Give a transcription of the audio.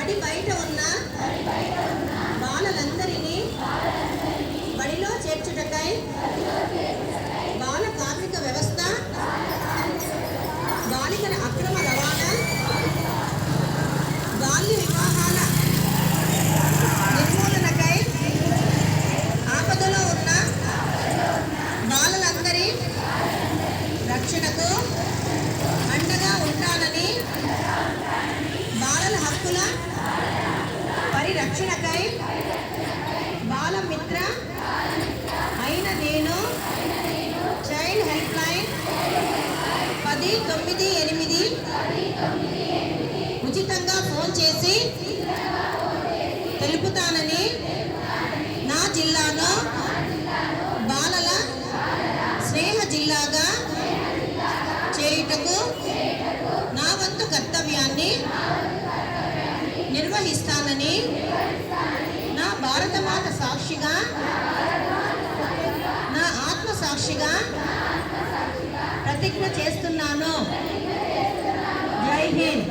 బడి బయట ఉన్న బాలలందరినీ బడిలో చేర్చుటకై బాల కార్మిక వ్యవస్థ, బాలికల అక్రమ రవాణా, బాల్య వివాహాల నిర్మూలనకై ఆపదలో ఉన్న బాలలందరి రక్షణకు అండగా ఉంటానని, బాలల హక్కుల పరిరక్షణకై బాలమిత్ర అయిన నేను చైల్డ్ హెల్ప్ లైన్ 1098 ఉచితంగా ఫోన్ చేసి తెలుపుతానని, నా జిల్లాను బాలల స్నేహ జిల్లాగా చేయుటకు నా వంతు కర్తవ్యాన్ని నిర్వహిస్తానని నా భారతమాత సాక్షిగా, నా ఆత్మ సాక్షిగా ప్రతిజ్ఞ చేస్తున్నాను. జై హింద్.